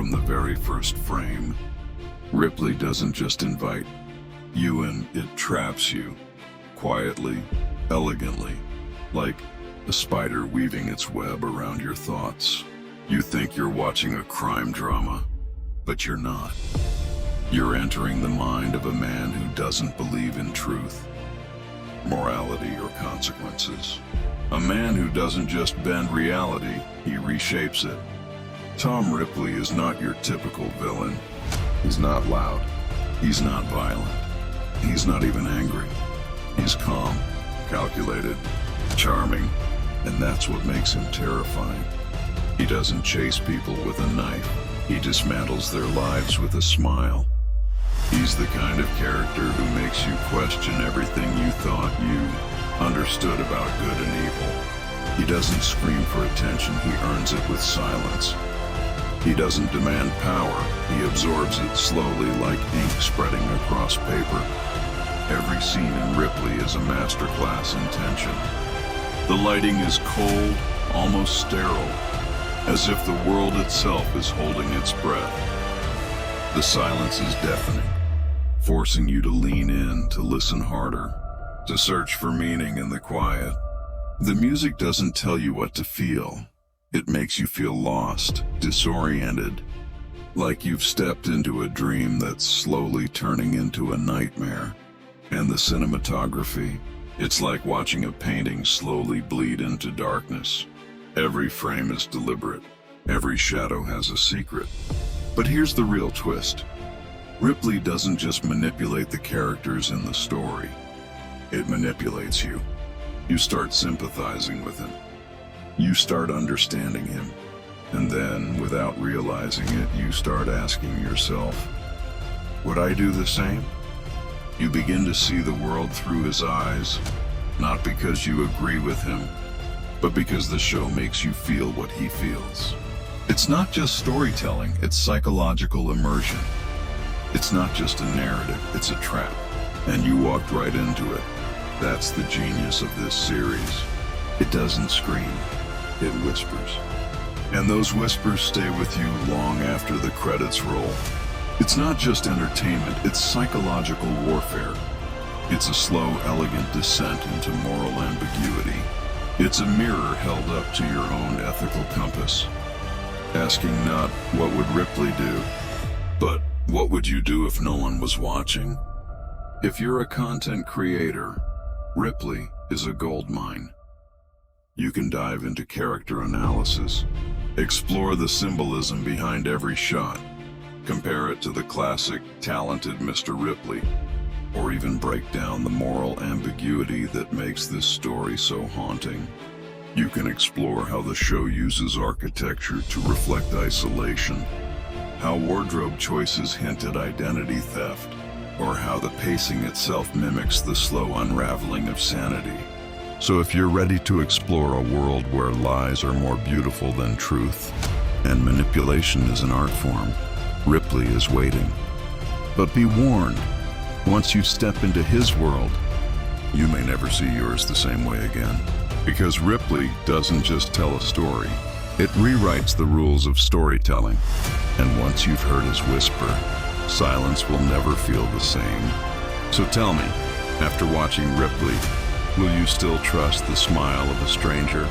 from the very first frame. Ripley doesn't just invite you in, it traps you, quietly, elegantly, like a spider weaving its web around your thoughts. You think you're watching a crime drama, but you're not. You're entering the mind of a man who doesn't believe in truth, morality, or consequences. A man who doesn't just bend reality, he reshapes it. Tom Ripley is not your typical villain. He's not loud. He's not violent. He's not even angry. He's calm, calculated, charming, and that's what makes him terrifying. He doesn't chase people with a knife. He dismantles their lives with a smile. He's the kind of character who makes you question everything you thought you understood about good and evil. He doesn't scream for attention, he earns it with silence. He doesn't demand power, he absorbs it slowly like ink spreading across paper. Every scene in Ripley is a masterclass in tension. The lighting is cold, almost sterile, as if the world itself is holding its breath. The silence is deafening, forcing you to lean in, to listen harder, to search for meaning in the quiet. The music doesn't tell you what to feel. It makes you feel lost, disoriented, like you've stepped into a dream that's slowly turning into a nightmare. And the cinematography, it's like watching a painting slowly bleed into darkness. Every frame is deliberate. Every shadow has a secret. But here's the real twist. Ripley doesn't just manipulate the characters in the story. It manipulates you. You start sympathizing with him. You start understanding him. And then, without realizing it, you start asking yourself, would I do the same? You begin to see the world through his eyes, not because you agree with him, but because the show makes you feel what he feels. It's not just storytelling, it's psychological immersion. It's not just a narrative, it's a trap. And you walked right into it. That's the genius of this series. It doesn't scream, it whispers. And those whispers stay with you long after the credits roll. It's not just entertainment, it's psychological warfare. It's a slow, elegant descent into moral ambiguity. It's a mirror held up to your own ethical compass, asking not what would Ripley do, but what would you do if no one was watching? If you're a content creator, Ripley is a goldmine. You can dive into character analysis, explore the symbolism behind every shot, compare it to the classic talented Mr. Ripley, or even break down the moral ambiguity that makes this story so haunting. You can explore how the show uses architecture to reflect isolation, how wardrobe choices hint at identity theft, or how the pacing itself mimics the slow unraveling of sanity. So if you're ready to explore a world where lies are more beautiful than truth, and manipulation is an art form, Ripley is waiting. But be warned, once you step into his world, you may never see yours the same way again. Because Ripley doesn't just tell a story, it rewrites the rules of storytelling. And once you've heard his whisper, silence will never feel the same. So tell me, after watching Ripley, will you still trust the smile of a stranger?